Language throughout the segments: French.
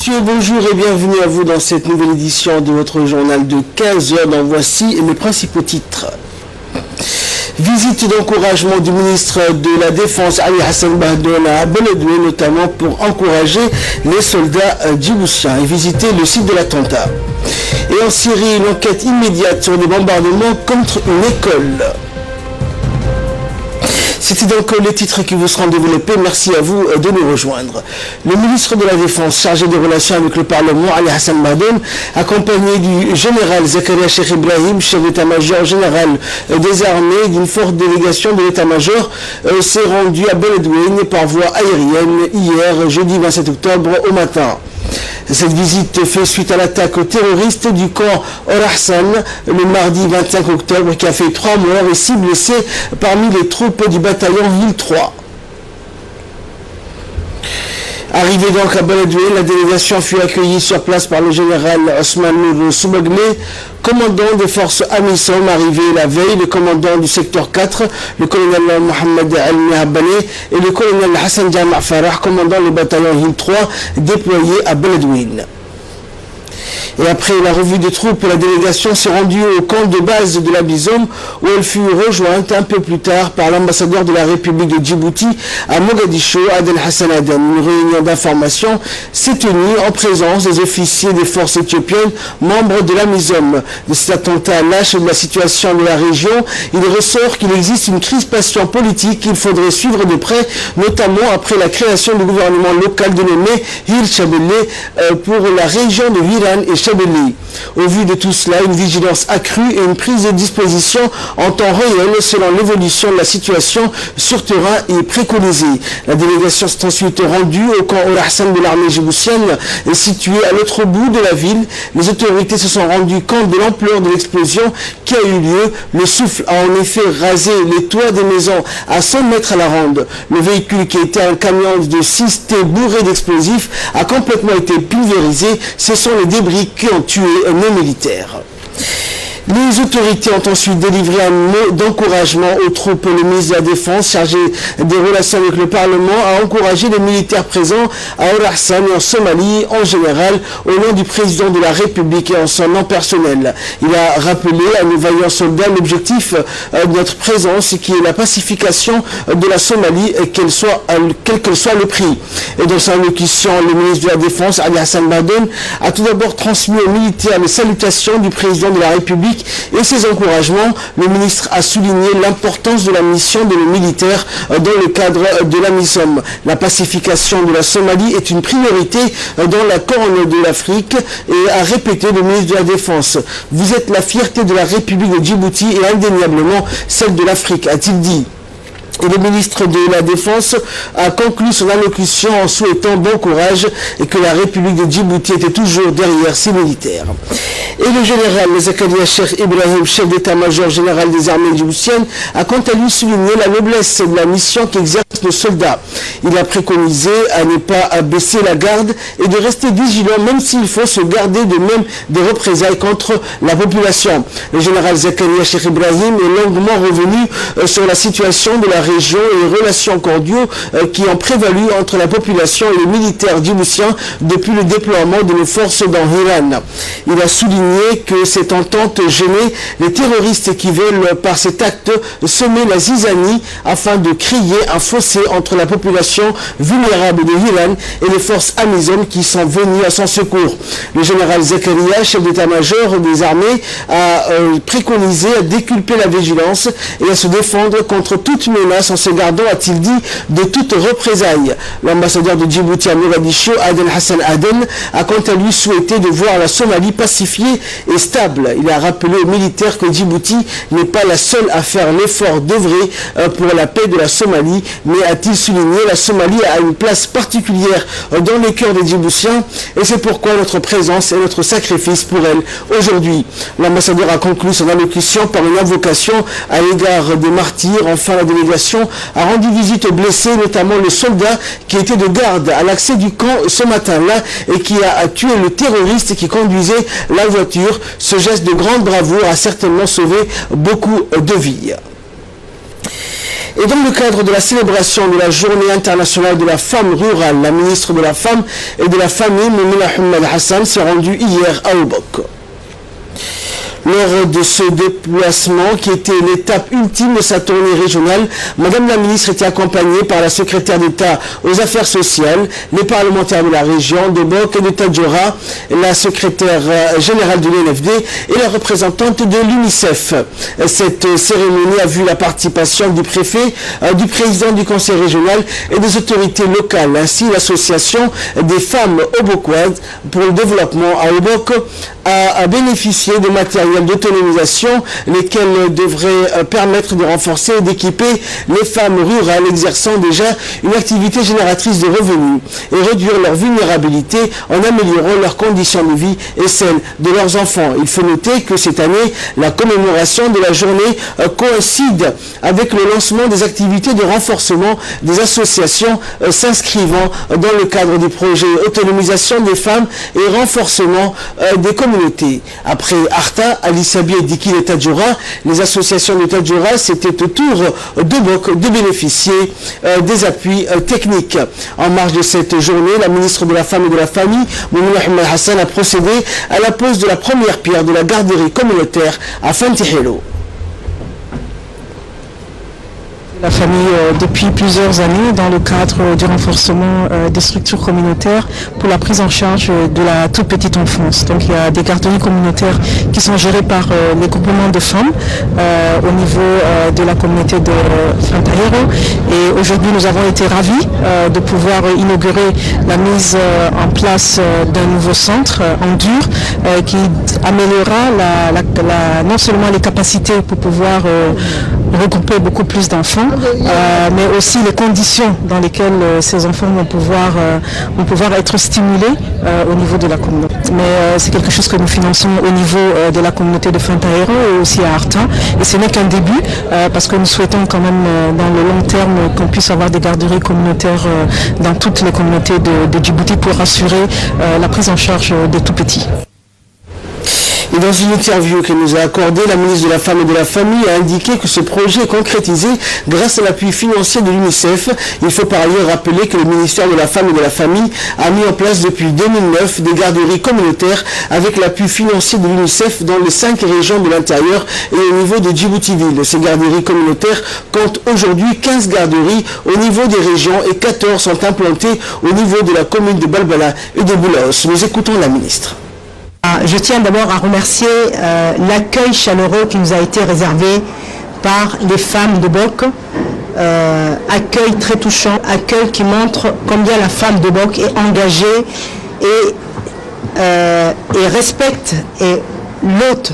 messieurs, bonjour et bienvenue à vous dans cette nouvelle édition de votre journal de 15 heures. Dont voici les principaux titres. Visite d'encouragement du ministre de la Défense Ali Hassan Bahdoun à Beledweyne, notamment pour encourager les soldats djiboutiens et visiter le site de l'attentat. Et en Syrie, une enquête immédiate sur des bombardements contre une école. C'était donc les titres qui vous seront développés. Merci à vous de nous rejoindre. Le ministre de la Défense chargé des relations avec le Parlement, Ali Hassan Bahdoun, accompagné du général Zakaria Cheikh Ibrahim, chef d'état-major général des armées, d'une forte délégation de l'état-major, s'est rendu à Beledweyne par voie aérienne hier, jeudi 27 octobre au matin. Cette visite fait suite à l'attaque terroriste du camp Al-Ahsan le mardi 25 octobre qui a fait 3 morts et 6 blessés parmi les troupes du bataillon Hill 3. Arrivé donc à Beledweyne, la délégation fut accueillie sur place par le général Osman Nour Soumaglé, commandant des forces AMISOM, arrivé la veille, le commandant du secteur 4, le colonel Mohamed Al-Mihabane et le colonel Hassan Jama' Farah, commandant le bataillon Hill 3, déployé à Beledweyne. Et après la revue des troupes, la délégation s'est rendue au camp de base de la BISOM où elle fut rejointe un peu plus tard par l'ambassadeur de la République de Djibouti à Mogadiscio, Aden Hassan Aden. Une réunion d'information s'est tenue en présence des officiers des forces éthiopiennes membres de la BISOM. De cet attentat lâche de la situation de la région, il ressort qu'il existe une crispation politique qu'il faudrait suivre de près, notamment après la création du gouvernement local dénommé Hil Shabelle pour la région de Hiran et Shabelle. Au vu de tout cela, une vigilance accrue et une prise de disposition en temps réel selon l'évolution de la situation sur terrain est préconisée. La délégation s'est ensuite rendue au camp Al-Ahsan de l'armée djiboutienne situé à l'autre bout de la ville. Les autorités se sont rendues compte de l'ampleur de l'explosion qui a eu lieu. Le souffle a en effet rasé les toits des maisons à 100 mètres à la ronde. Le véhicule qui était un camion de 6 T bourré d'explosifs a complètement été pulvérisé. Ce sont les débris qui ont tué nos militaires. Les autorités ont ensuite délivré un mot d'encouragement aux troupes. Le ministre de la Défense, chargé des relations avec le Parlement, a encouragé les militaires présents à Al-Ahsan et en Somalie en général, au nom du président de la République et en son nom personnel. Il a rappelé à nos vaillants soldats l'objectif de notre présence, qui est la pacification de la Somalie, quel que soit le prix. Et dans sa allocution, le ministre de la Défense, Ali Hassan Bahdoun, a tout d'abord transmis aux militaires les salutations du président de la République et ses encouragements. Le ministre a souligné l'importance de la mission de nos militaires dans le cadre de la MISOM. La pacification de la Somalie est une priorité dans la Corne de l'Afrique et a répété le ministre de la Défense. Vous êtes la fierté de la République de Djibouti et indéniablement celle de l'Afrique, a-t-il dit. Et le ministre de la Défense a conclu son allocution en souhaitant bon courage et que la République de Djibouti était toujours derrière ses militaires. Et le général Zakaria Cheikh Ibrahim, chef d'état-major général des armées djiboutiennes, a quant à lui souligné la noblesse de la mission qu'exercent nos soldats. Il a préconisé à ne pas baisser la garde et de rester vigilant, même s'il faut se garder de même des représailles contre la population. Le général Zakaria Cheikh Ibrahim est longuement revenu sur la situation de la région et les relations cordiaux qui ont prévalu entre la population et les militaires djiboutiens depuis le déploiement de nos forces dans Hiran. Il a souligné que cette entente gênait les terroristes qui veulent par cet acte semer la zizanie afin de créer un fossé entre la population vulnérable de Hiran et les forces AMISOM qui sont venues à son secours. Le général Zakaria, chef d'état-major des armées, a préconisé à déculper la vigilance et à se défendre contre toute menace en se gardant, a-t-il dit, de toute représailles. L'ambassadeur de Djibouti à Mogadiscio, Aden Hassan Aden, a quant à lui souhaité de voir la Somalie pacifiée et stable. Il a rappelé aux militaires que Djibouti n'est pas la seule à faire l'effort d'œuvrer pour la paix de la Somalie, mais a-t-il souligné, la Somalie a une place particulière dans les cœurs des Djiboutiens et c'est pourquoi notre présence et notre sacrifice pour elle aujourd'hui. L'ambassadeur a conclu son allocution par une invocation à l'égard des martyrs. Enfin, la délégation a rendu visite aux blessés, notamment le soldat qui était de garde à l'accès du camp ce matin-là et qui a tué le terroriste qui conduisait la voiture. Ce geste de grande bravoure a certainement sauvé beaucoup de vies. Et dans le cadre de la célébration de la Journée internationale de la femme rurale, la ministre de la Femme et de la Famille, Moumina Ahmed Hassan, s'est rendue hier à Obok. Lors de ce déplacement, qui était l'étape ultime de sa tournée régionale, Madame la ministre était accompagnée par la secrétaire d'État aux affaires sociales, les parlementaires de la région de Bok et de Tadjoura, la secrétaire générale de l'UNFD et la représentante de l'UNICEF. Cette cérémonie a vu la participation du préfet, du président du conseil régional et des autorités locales. Ainsi, l'association des femmes obokoises pour le développement à Obok a bénéficié de matériel d'autonomisation, lesquels devraient permettre de renforcer et d'équiper les femmes rurales exerçant déjà une activité génératrice de revenus et réduire leur vulnérabilité en améliorant leurs conditions de vie et celles de leurs enfants. Il faut noter que cette année, la commémoration de la journée coïncide avec le lancement des activités de renforcement des associations s'inscrivant dans le cadre du projet autonomisation des femmes et renforcement des communautés. Après Arta, Alissabi et Diki et Tadjoura, les associations de Tadjoura, c'était au tour d'Obok de bénéficier des appuis techniques. En marge de cette journée, la ministre de la Femme et de la Famille, Moumina Ahmed Hassan, a procédé à la pose de la première pierre de la garderie communautaire à Fantihelo. La famille depuis plusieurs années dans le cadre du renforcement des structures communautaires pour la prise en charge de la toute petite enfance. Donc il y a des garderies communautaires qui sont gérées par les groupements de femmes au niveau de la communauté de Fantahero. Et aujourd'hui nous avons été ravis de pouvoir inaugurer la mise en place d'un nouveau centre en dur qui améliorera non seulement les capacités pour pouvoir regrouper beaucoup plus d'enfants, mais aussi les conditions dans lesquelles ces enfants vont pouvoir être stimulés au niveau de la communauté. Mais c'est quelque chose que nous finançons au niveau de la communauté de Fantahero et aussi à Arta. Et ce n'est qu'un début, parce que nous souhaitons quand même dans le long terme qu'on puisse avoir des garderies communautaires dans toutes les communautés de Djibouti pour assurer la prise en charge des tout-petits. Et dans une interview qu'elle nous a accordée, la ministre de la Femme et de la Famille a indiqué que ce projet est concrétisé grâce à l'appui financier de l'UNICEF. Il faut par ailleurs rappeler que le ministère de la Femme et de la Famille a mis en place depuis 2009 des garderies communautaires avec l'appui financier de l'UNICEF dans les 5 régions de l'intérieur et au niveau de Djibouti-Ville. Ces garderies communautaires comptent aujourd'hui 15 garderies au niveau des régions et 14 sont implantées au niveau de la commune de Balbala et de Boulaos. Nous écoutons la ministre. Je tiens d'abord à remercier l'accueil chaleureux qui nous a été réservé par les femmes de Bok. Accueil très touchant, accueil qui montre combien la femme de Bok est engagée et respecte l'hôte.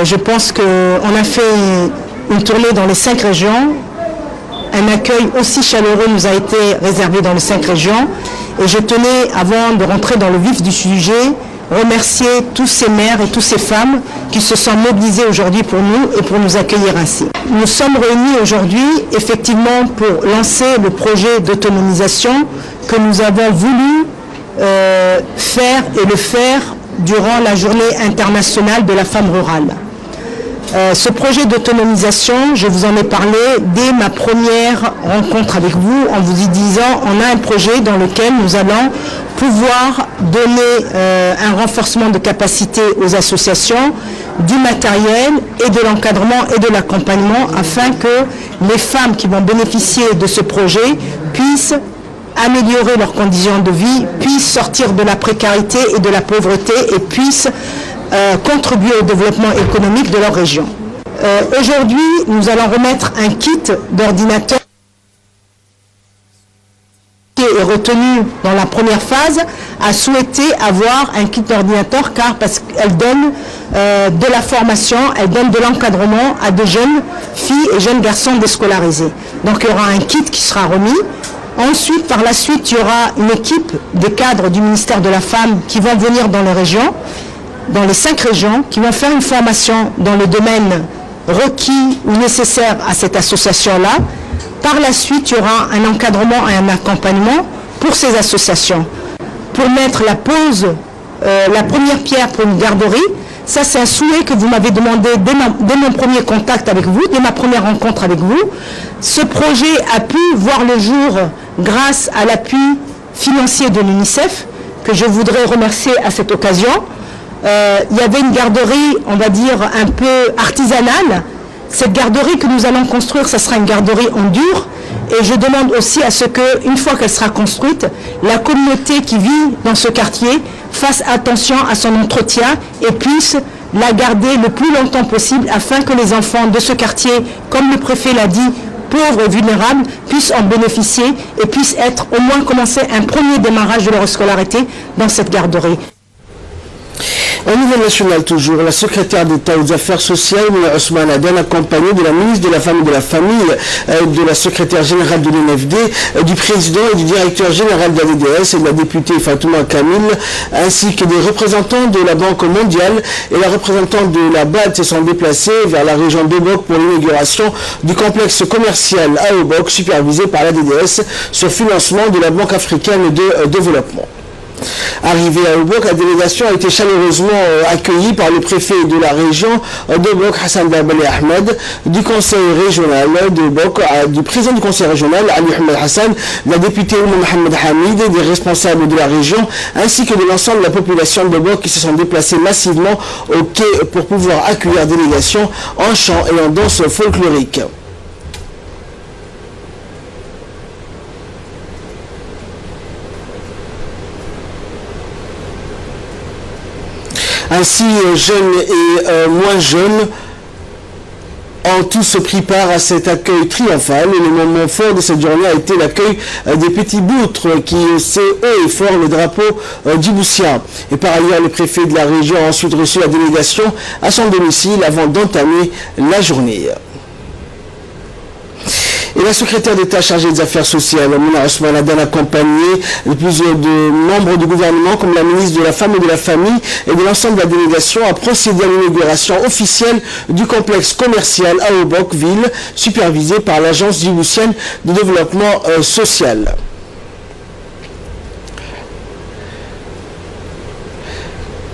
Je pense qu'on a fait une tournée dans les 5 régions. Un accueil aussi chaleureux nous a été réservé dans les 5 régions. Et je tenais, avant de rentrer dans le vif du sujet, remercier tous ces mères et toutes ces femmes qui se sont mobilisées aujourd'hui pour nous et pour nous accueillir ainsi. Nous sommes réunis aujourd'hui effectivement pour lancer le projet d'autonomisation que nous avons voulu faire et le faire durant la journée internationale de la femme rurale. Ce projet d'autonomisation, je vous en ai parlé dès ma première rencontre avec vous en vous y disant on a un projet dans lequel nous allons pouvoir donner un renforcement de capacité aux associations, du matériel et de l'encadrement et de l'accompagnement afin que les femmes qui vont bénéficier de ce projet puissent améliorer leurs conditions de vie, puissent sortir de la précarité et de la pauvreté et puissent contribuer au développement économique de leur région. Aujourd'hui, nous allons remettre un kit d'ordinateur qui est retenu dans la première phase, a souhaité avoir un kit d'ordinateur parce qu'elle donne de la formation, elle donne de l'encadrement à de jeunes filles et jeunes garçons déscolarisés. Donc il y aura un kit qui sera remis. Ensuite, par la suite, il y aura une équipe des cadres du ministère de la Femme qui vont venir dans les régions, dans les 5 régions, qui vont faire une formation dans le domaine requis ou nécessaire à cette association-là. Par la suite, il y aura un encadrement et un accompagnement pour ces associations. Pour mettre la première pierre pour une garderie, Ça, c'est un souhait que vous m'avez demandé dès mon premier contact avec vous, dès ma première rencontre avec vous. Ce projet a pu voir le jour grâce à l'appui financier de l'UNICEF, que je voudrais remercier à cette occasion. Il y avait une garderie, on va dire, un peu artisanale. Cette garderie que nous allons construire, ça sera une garderie en dur. Et je demande aussi à ce que, une fois qu'elle sera construite, la communauté qui vit dans ce quartier fasse attention à son entretien et puisse la garder le plus longtemps possible afin que les enfants de ce quartier, comme le préfet l'a dit, pauvres et vulnérables, puissent en bénéficier et puissent être au moins commencer un premier démarrage de leur scolarité dans cette garderie. Au niveau national toujours, la secrétaire d'État aux affaires sociales, Mouna Ousmane Aden, accompagnée de la ministre de la Femme et de la Famille, de la secrétaire générale de l'UNFD, du président et du directeur général de la DDS et de la députée Fatouma Kamil, ainsi que des représentants de la Banque mondiale et la représentante de la BAD se sont déplacés vers la région d'Obok pour l'inauguration du complexe commercial à Obok, supervisé par la DDS sur financement de la Banque africaine de développement. Arrivé à Obok, la délégation a été chaleureusement accueillie par le préfet de la région d'Obok, Hassan Dabali Ahmed, du conseil régional d'Obok, du président du conseil régional, Ali Ahmed Hassan, de la députée Mohamed Hamid, des responsables de la région, ainsi que de l'ensemble de la population d'Obok qui se sont déplacés massivement au quai pour pouvoir accueillir la délégation en chant et en danse folklorique. Ainsi, jeunes et moins jeunes ont tous pris part à cet accueil triomphal. Et le moment fort de cette journée a été l'accueil des petits boutres qui haussaient haut et fort le drapeau djiboutien. Et par ailleurs, le préfet de la région a ensuite reçu la délégation à son domicile avant d'entamer la journée. Et la secrétaire d'État chargée des affaires sociales, Mouna Ousmane Aden, accompagnée de plusieurs membres du gouvernement, comme la ministre de la Femme et de la Famille et de l'ensemble de la délégation, a procédé à l'inauguration officielle du complexe commercial à Obok-Ville, supervisé par l'Agence djiboutienne de développement social.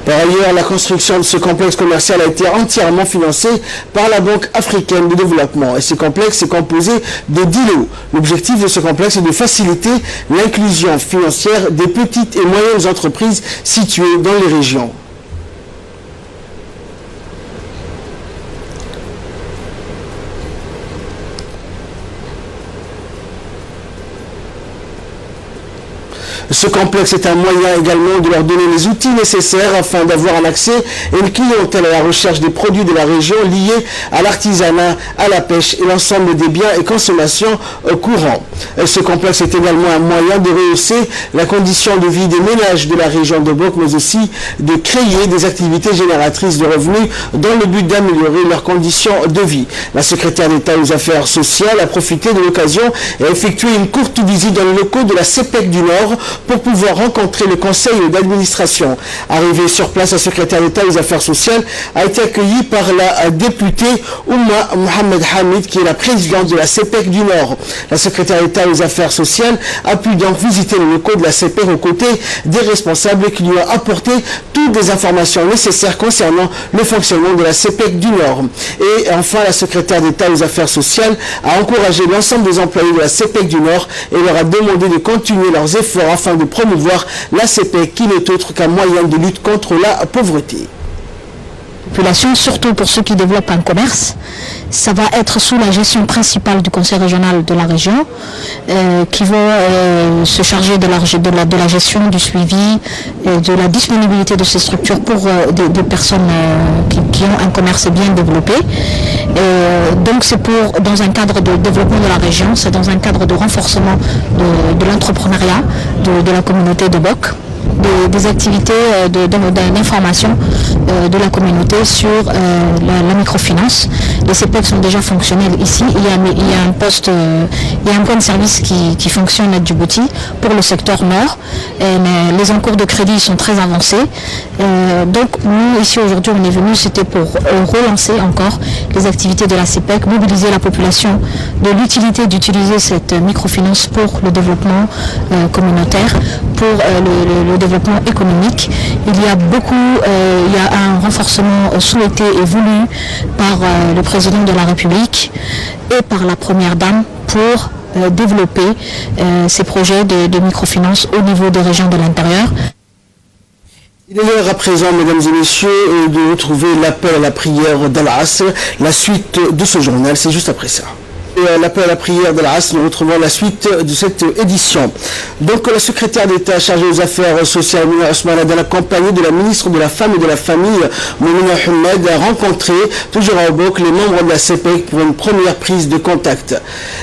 Par ailleurs, la construction de ce complexe commercial a été entièrement financée par la Banque africaine de développement. Et ce complexe est composé de 10 lots. L'objectif de ce complexe est de faciliter l'inclusion financière des petites et moyennes entreprises situées dans les régions. Ce complexe est un moyen également de leur donner les outils nécessaires afin d'avoir un accès et une clientèle à la recherche des produits de la région liés à l'artisanat, à la pêche et l'ensemble des biens et consommations courants. Ce complexe est également un moyen de rehausser la condition de vie des ménages de la région d'Obok, mais aussi de créer des activités génératrices de revenus dans le but d'améliorer leurs conditions de vie. La secrétaire d'État aux affaires sociales a profité de l'occasion et a effectué une courte visite dans les locaux de la CEPEC du Nord pour pouvoir rencontrer le conseil d'administration. Arrivé sur place, la secrétaire d'État aux affaires sociales a été accueillie par la députée Ouma Mohamed Hamid, qui est la présidente de la CEPEC du Nord. La secrétaire d'État aux affaires sociales a pu donc visiter les locaux de la CEPEC aux côtés des responsables qui lui ont apporté toutes les informations nécessaires concernant le fonctionnement de la CEPEC du Nord. Et enfin, la secrétaire d'État aux affaires sociales a encouragé l'ensemble des employés de la CEPEC du Nord et leur a demandé de continuer leurs efforts afin de promouvoir la CEPEC qui n'est autre qu'un moyen de lutte contre la pauvreté. Population, surtout pour ceux qui développent un commerce, ça va être sous la gestion principale du conseil régional de la région qui vont se charger de la gestion, du suivi, de la disponibilité de ces structures pour des personnes qui ont un commerce bien développé. Donc c'est dans un cadre de développement de la région, c'est dans un cadre de renforcement de l'entrepreneuriat de la communauté de Obok. Des activités d'information de la communauté sur la microfinance. Les CEPEC sont déjà fonctionnels ici. Il y a un point de service qui fonctionne à Djibouti pour le secteur nord. Mais les encours de crédit sont très avancés. Donc nous ici aujourd'hui on est venus, c'était pour relancer encore les activités de la CEPEC, mobiliser la population de l'utilité d'utiliser cette microfinance pour le développement communautaire, pour le développement économique. il y a un renforcement souhaité et voulu par le président de la République et par la première dame pour développer ces projets de microfinance au niveau des régions de l'intérieur. Il est l'heure à présent, mesdames et messieurs, de retrouver l'appel à la prière d'Al-Asr. La suite de ce journal, c'est juste après ça. L'appel à la prière de l'Asr, nous retrouvons la suite de cette édition. Donc la secrétaire d'État chargée aux affaires sociales, Mouna Ousmane, dans la compagnie de la ministre de la Femme et de la Famille, Mouna Ahmed, a rencontré, toujours à Obok, les membres de la CPEC pour une première prise de contact.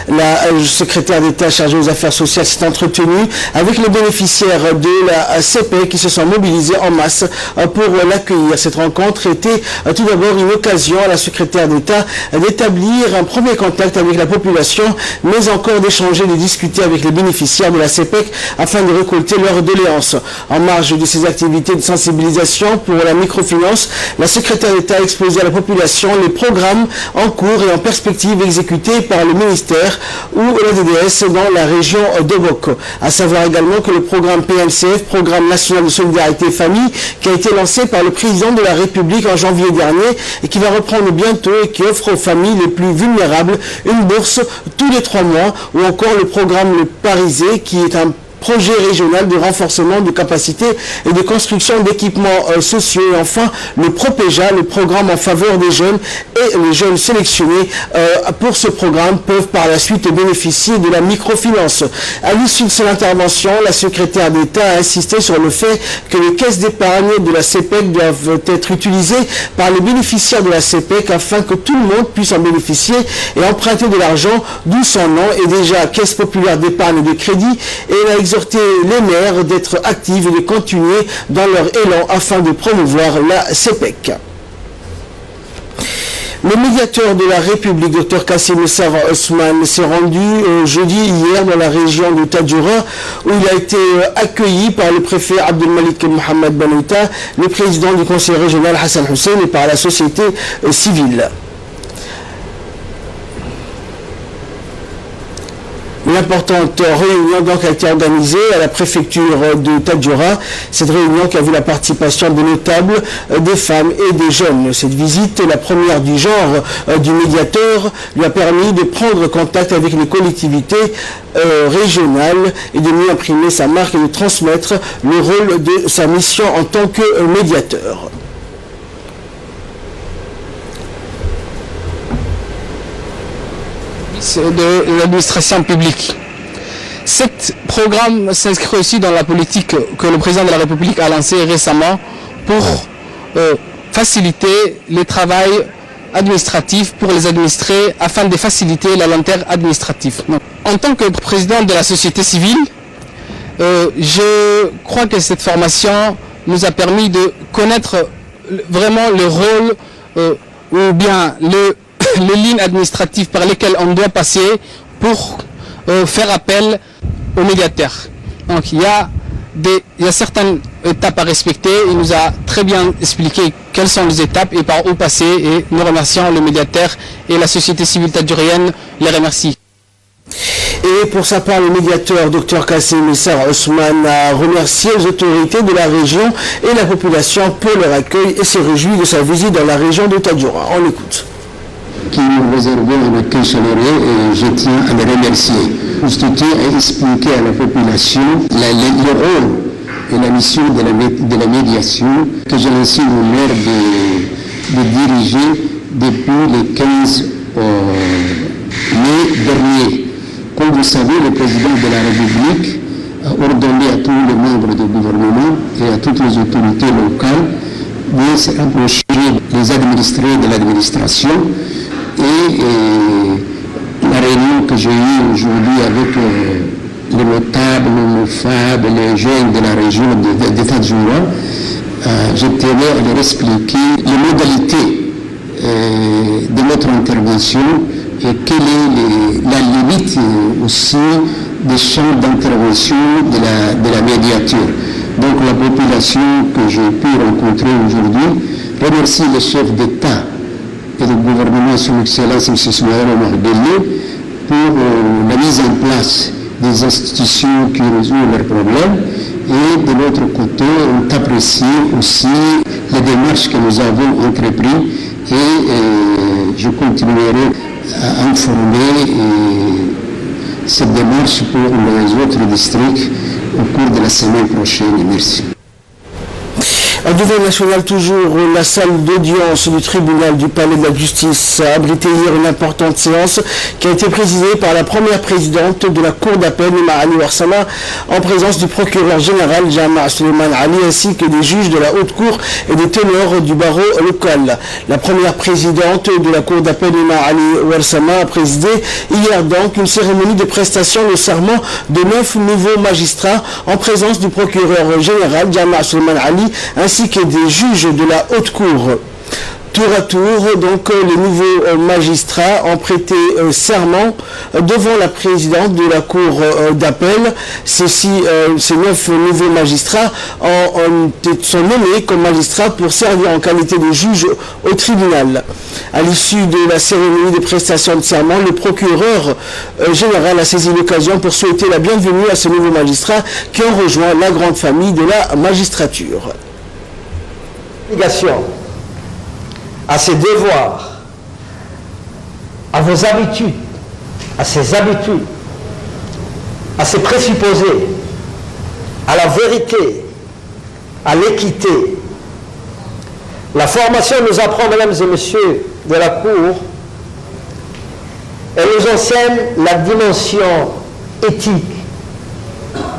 La secrétaire d'État chargée aux affaires sociales s'est entretenue avec les bénéficiaires de la CPEC qui se sont mobilisés en masse pour l'accueillir. Cette rencontre était tout d'abord une occasion à la secrétaire d'État d'établir un premier contact avec la population, mais encore d'échanger et de discuter avec les bénéficiaires de la CPEC afin de récolter leurs doléances. En marge de ces activités de sensibilisation pour la microfinance, la secrétaire d'État a exposé à la population les programmes en cours et en perspective exécutés par le ministère ou la DDS dans la région d'Obok. À savoir également que le programme PNCF, Programme National de Solidarité et Famille, qui a été lancé par le président de la République en janvier dernier et qui va reprendre bientôt et qui offre aux familles les plus vulnérables une bourse tous les 3 mois, ou encore le programme Le Parisé, qui est un projet régional de renforcement de capacités et de construction d'équipements sociaux. Et enfin, le PROPEJA, le programme en faveur des jeunes, et les jeunes sélectionnés pour ce programme peuvent par la suite bénéficier de la microfinance. À l'issue de son intervention, la secrétaire d'État a insisté sur le fait que les caisses d'épargne de la CPEC doivent être utilisées par les bénéficiaires de la CPEC afin que tout le monde puisse en bénéficier et emprunter de l'argent, d'où son nom, et déjà Caisse populaire d'épargne et de crédit, et elle a exhorté les maires d'être actifs et de continuer dans leur élan afin de promouvoir la CPEC. Le médiateur de la République, Dr Kassim Ousmane, s'est rendu jeudi hier dans la région de Tadjoura, où il a été accueilli par le préfet Abdelmalik Mohamed Banouta, le président du conseil régional Hassan Hussein et par la société civile. Une importante réunion donc a été organisée à la préfecture de Tadjoura. Cette réunion qui a vu la participation de notables, des femmes et des jeunes. Cette visite, la première du genre du médiateur, lui a permis de prendre contact avec les collectivités régionales et de mieux imprimer sa marque et de transmettre le rôle de sa mission en tant que médiateur. De l'administration publique. Cet programme s'inscrit aussi dans la politique que le président de la République a lancée récemment pour faciliter le travail administratif pour les administrés afin de faciliter la lenteur administrative. Donc, en tant que président de la société civile, je crois que cette formation nous a permis de connaître vraiment le rôle ou bien les lignes administratives par lesquelles on doit passer pour faire appel aux médiateurs. Donc il y a certaines étapes à respecter. Il nous a très bien expliqué quelles sont les étapes et par où passer, et nous remercions le médiateur et la société civile tadjourienne les remercie. Et pour sa part, le médiateur Dr Kassim Ousmane a remercié les autorités de la région et la population pour leur accueil et s'est réjoui de sa visite dans la région de Tadjoura. On écoute. Qui nous réservaient un accueil chaleureux, et je tiens à les remercier. Constituer et expliquer à la population le rôle et la mission de la médiation que j'ai ainsi l'honneur de diriger depuis le 15 mai dernier. Comme vous savez, le président de la République a ordonné à tous les membres du gouvernement et à toutes les autorités locales de se rapprocher des administrés de l'administration. Et la réunion que j'ai eue aujourd'hui avec les notables, les FAB, les jeunes de la région de Tadjoura, je tenais à leur expliquer les modalités de notre intervention et quelle est la limite aussi des champs d'intervention de la médiature. Donc la population que j'ai pu rencontrer aujourd'hui remercie le chef d'État et le gouvernement son Excellence M. Ismaël Omar Guelleh pour la mise en place des institutions qui résolvent leurs problèmes Et de l'autre côté, on apprécie aussi les démarches que nous avons entreprises et je continuerai à informer cette démarche pour les autres districts au cours de la semaine prochaine. Merci. À Douai national toujours, la salle d'audience du tribunal du palais de la justice a abrité hier une importante séance qui a été présidée par la première présidente de la cour d'appel, Nima Ali Ouarsama, en présence du procureur général Jama Suleiman Ali ainsi que des juges de la haute cour et des ténors du barreau local. La première présidente de la cour d'appel, Nima Ali Ouarsama, a présidé hier donc une cérémonie de prestation de serment de 9 nouveaux magistrats en présence du procureur général Jama Suleiman Ali ainsi que des juges de la haute cour. Tour à tour, donc les nouveaux magistrats ont prêté serment devant la présidente de la cour d'appel. Ces 9 nouveaux magistrats sont nommés comme magistrats pour servir en qualité de juge au tribunal. À l'issue de la cérémonie de prestation de serment, le procureur général a saisi l'occasion pour souhaiter la bienvenue à ces nouveaux magistrats qui ont rejoint la grande famille de la magistrature. À ses devoirs, à vos habitudes, à ses habitudes, à ses présupposés, à la vérité, à l'équité. La formation nous apprend, mesdames et messieurs de la Cour, elle nous enseigne la dimension éthique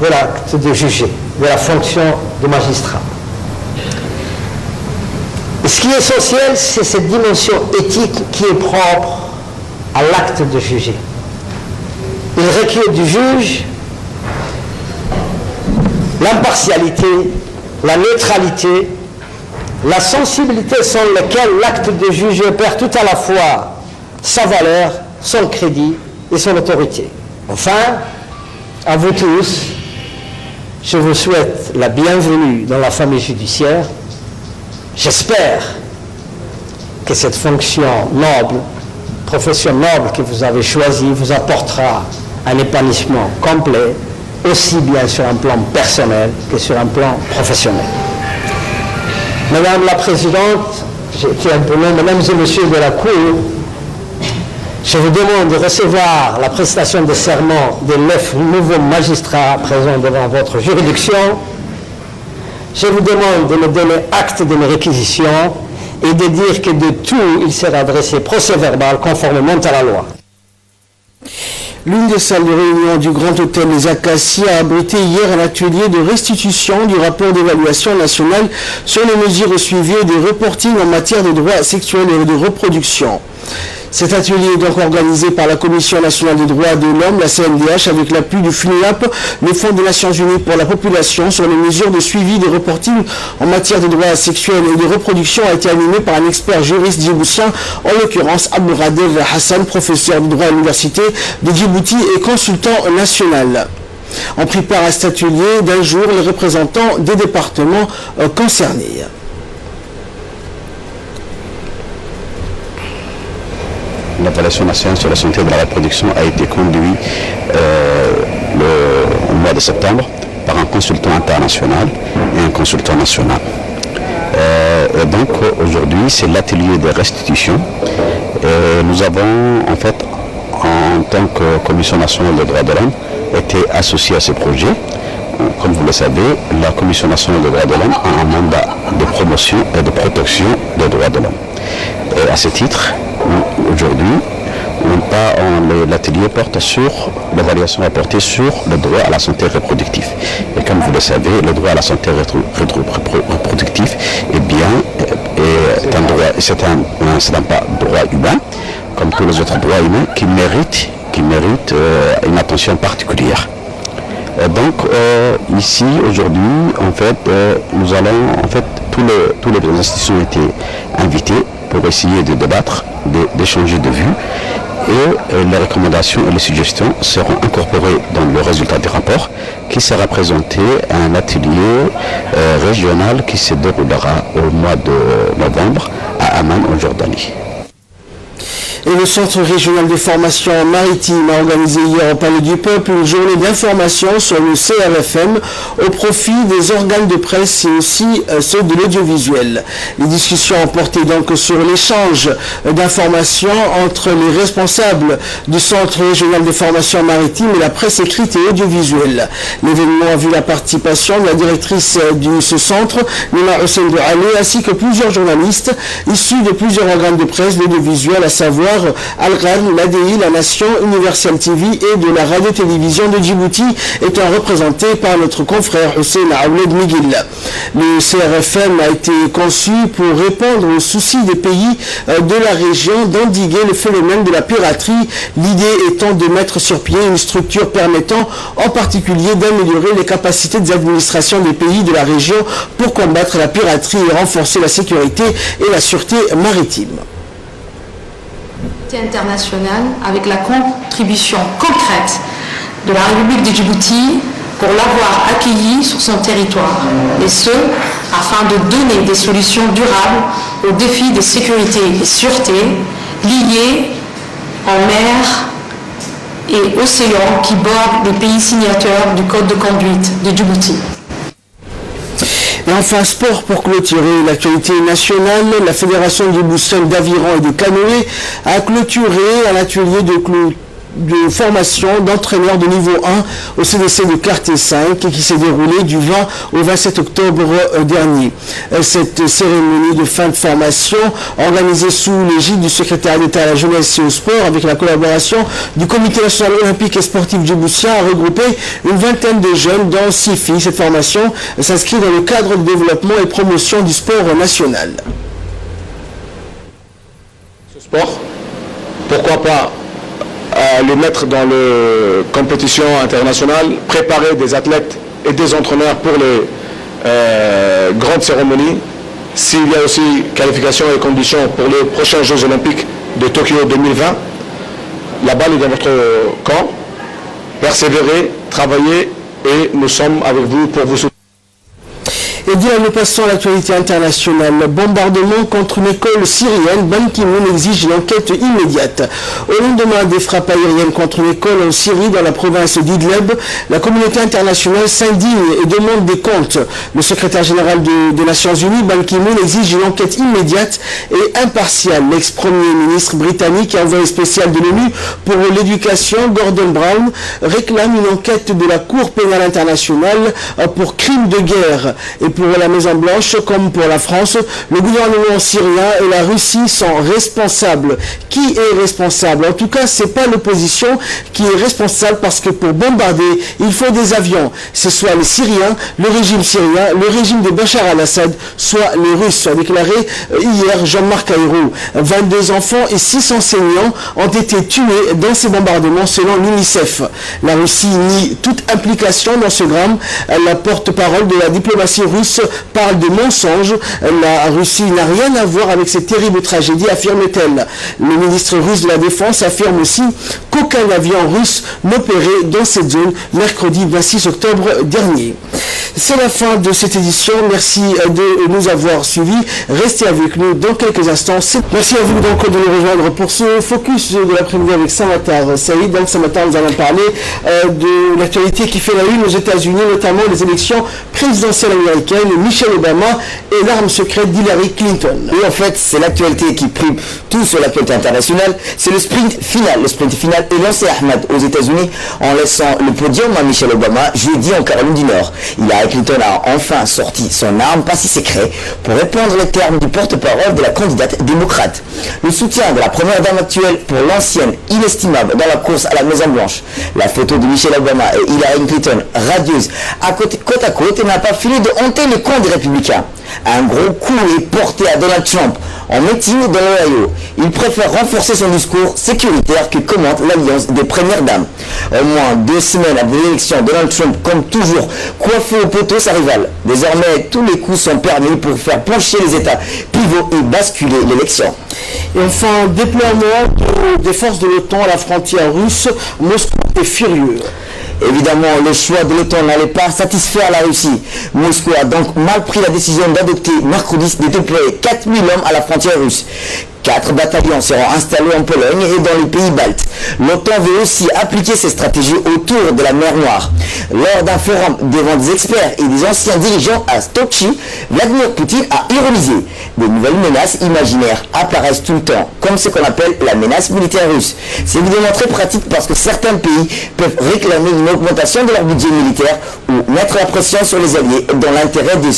de l'acte de juger, de la fonction de magistrat. Ce qui est essentiel, c'est cette dimension éthique qui est propre à l'acte de juger. Il requiert du juge l'impartialité, la neutralité, la sensibilité sans laquelle l'acte de juger perd tout à la fois sa valeur, son crédit et son autorité. Enfin, à vous tous, je vous souhaite la bienvenue dans la famille judiciaire. J'espère que cette fonction noble, profession noble que vous avez choisie, vous apportera un épanouissement complet, aussi bien sur un plan personnel que sur un plan professionnel. Madame la Présidente, j'étais un peu long, mesdames et messieurs de la Cour, je vous demande de recevoir la prestation de serment des 9 nouveaux magistrats présents devant votre juridiction. Je vous demande de me donner acte de mes réquisitions et de dire que de tout, il sera adressé procès-verbal conformément à la loi. L'une des salles de réunion du Grand Hôtel des Acacias a abrité hier un atelier de restitution du rapport d'évaluation nationale sur les mesures suivies des reportings en matière de droits sexuels et de reproduction. Cet atelier est donc organisé par la Commission nationale des droits de l'homme, la CNDH, avec l'appui du FUNIAP, le Fonds des Nations Unies pour la population, sur les mesures de suivi de reporting en matière de droits sexuels et de reproduction, a été animé par un expert juriste djiboutien, en l'occurrence Abdouradev Hassan, professeur de droit à l'Université de Djibouti et consultant national. On prit part à cet atelier d'un jour les représentants des départements concernés. L'évaluation nationale sur la santé de la reproduction a été conduite au mois de septembre par un consultant international et un consultant national. Et donc aujourd'hui c'est l'atelier de restitution. Et nous avons en fait en tant que Commission nationale des droits de l'homme été associés à ce projet. Comme vous le savez, la Commission nationale des droits de l'homme a un mandat de promotion et de protection des droits de l'homme. Et à ce titre, aujourd'hui, l'atelier porte sur l'évaluation apportée sur le droit à la santé reproductive. Et comme vous le savez, le droit à la santé reproductive est bien, un droit, c'est un droit humain, comme tous les autres droits humains, qui mérite une attention particulière. Donc ici aujourd'hui, en fait, nous allons, en fait, tous les institutions ont été invitées pour essayer de débattre, d'échanger de vues, et les recommandations et les suggestions seront incorporées dans le résultat du rapport qui sera présenté à un atelier régional qui se déroulera au mois de novembre à Amman en Jordanie. Et le Centre régional de formation maritime a organisé hier au Palais du Peuple une journée d'information sur le CRFM au profit des organes de presse et aussi ceux de l'audiovisuel. Les discussions ont porté donc sur l'échange d'informations entre les responsables du Centre régional de formation maritime et la presse écrite et audiovisuelle. L'événement a vu la participation de la directrice de ce centre, Nima Hussein Doualé, ainsi que plusieurs journalistes issus de plusieurs organes de presse de l'audiovisuel, à savoir Al-Ghal, l'ADI, La Nation, Universal TV et de la radio-télévision de Djibouti, étant représentés par notre confrère Hussein Aouled Miguel. Le CRFM a été conçu pour répondre aux soucis des pays de la région d'endiguer le phénomène de la piraterie, l'idée étant de mettre sur pied une structure permettant en particulier d'améliorer les capacités des administrations des pays de la région pour combattre la piraterie et renforcer la sécurité et la sûreté maritime. Internationale avec la contribution concrète de la République de Djibouti pour l'avoir accueilli sur son territoire, et ce, afin de donner des solutions durables aux défis de sécurité et sûreté liés en mer et océan qui bordent les pays signataires du Code de conduite de Djibouti. Et enfin, sport pour clôturer l'actualité nationale. La Fédération djiboutienne d'aviron et de canoë a clôturé un atelier de formation d'entraîneurs de niveau 1 au CDC de Quartier 5 qui s'est déroulé du 20 au 27 octobre dernier. Cette cérémonie de fin de formation, organisée sous l'égide du secrétaire d'État à la jeunesse et au sport avec la collaboration du Comité national olympique et sportif djiboutien, a regroupé une vingtaine de jeunes, dont 6 filles. Cette formation s'inscrit dans le cadre de développement et promotion du sport national. Ce sport, pourquoi pas les mettre dans les compétitions internationales, préparer des athlètes et des entraîneurs pour les grandes cérémonies. S'il y a aussi qualification et conditions pour les prochains Jeux Olympiques de Tokyo 2020, la balle est dans votre camp. Persévérez, travaillez et nous sommes avec vous pour vous soutenir. Et bien, nous passons à l'actualité internationale. Bombardement contre une école syrienne. Ban Ki-moon exige une enquête immédiate. Au lendemain des frappes aériennes contre une école en Syrie, dans la province d'Idlib, la communauté internationale s'indigne et demande des comptes. Le secrétaire général des Nations Unies, Ban Ki-moon, exige une enquête immédiate et impartiale. L'ex-premier ministre britannique et envoyé spécial de l'ONU pour l'éducation, Gordon Brown, réclame une enquête de la Cour pénale internationale pour crimes de guerre. Et pour la Maison-Blanche, comme pour la France, le gouvernement syrien et la Russie sont responsables. Qui est responsable? En tout cas, c'est pas l'opposition qui est responsable, parce que pour bombarder, il faut des avions. C'est soit les Syriens, le régime syrien, le régime de Bachar al-Assad, soit les Russes, a déclaré hier Jean-Marc Ayrault. 22 enfants et 6 enseignants ont été tués dans ces bombardements selon l'UNICEF. La Russie nie toute implication dans ce drame. La porte-parole de la diplomatie russe parle de mensonges. La Russie n'a rien à voir avec cette terrible tragédie, affirme-t-elle. Le ministre russe de la Défense affirme aussi qu'aucun avion russe n'opérait dans cette zone mercredi 26 octobre dernier. C'est la fin de cette édition. Merci de nous avoir suivis. Restez avec nous dans quelques instants. Merci à vous donc de nous rejoindre pour ce focus de l'après-midi avec Samatar Saïd. Donc Samatar, nous allons parler de l'actualité qui fait la une aux États-Unis, notamment les élections présidentielles américaines, Michelle Obama et l'arme secrète d'Hillary Clinton. Et en fait, c'est l'actualité qui prime tout sur l'actualité internationale. C'est le sprint final. Le sprint final est lancé, Ahmed, aux États-Unis, en laissant le podium à Michelle Obama jeudi en Caroline du Nord. Hillary Clinton a enfin sorti son arme pas si secret pour répondre les termes du porte-parole de la candidate démocrate. Le soutien de la première dame actuelle pour l'ancienne inestimable dans la course à la Maison-Blanche. La photo de Michelle Obama et Hillary Clinton, radieuse, côte à côte, n'a pas fini de hanter les camps des républicains. Un gros coup est porté à Donald Trump en meeting dans l'Ohio. Il préfère renforcer son discours sécuritaire que commente l'alliance des premières dames. Au moins 2 semaines après l'élection, Donald Trump, comme toujours, coiffé au poteau sa rivale. Désormais, tous les coups sont permis pour faire pencher les États pivots et basculer l'élection. Et enfin, déploiement des forces de l'OTAN à la frontière russe. Moscou est furieux. Évidemment, le choix de l'OTAN n'allait pas satisfaire la Russie. Moscou a donc mal pris la décision d'adopter mercredi de déployer 4000 hommes à la frontière russe. 4 bataillons seront installés en Pologne et dans les pays baltes. L'OTAN veut aussi appliquer ces stratégies autour de la mer Noire. Lors d'un forum devant des experts et des anciens dirigeants à Sochi, Vladimir Poutine a ironisé. De nouvelles menaces imaginaires apparaissent tout le temps, comme ce qu'on appelle la menace militaire russe. C'est évidemment très pratique parce que certains pays peuvent réclamer une augmentation de leur budget militaire ou mettre la pression sur les alliés dans l'intérêt de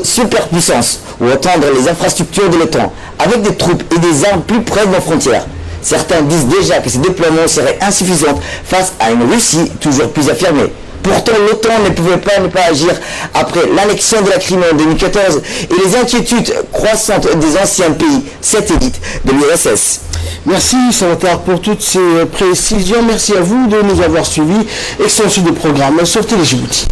superpuissance ou étendre les infrastructures de l'OTAN avec des troupes et des armes plus près de nos frontières. Certains disent déjà que ces déploiements seraient insuffisants face à une Russie toujours plus affirmée. Pourtant, l'OTAN ne pouvait pas ne pas agir après l'annexion de la Crimée en 2014 et les inquiétudes croissantes des anciens pays satellites de l'URSS. Merci Salvatore pour toutes ces précisions. Merci à vous de nous avoir suivis. Extension du programme sur Télé Djibouti.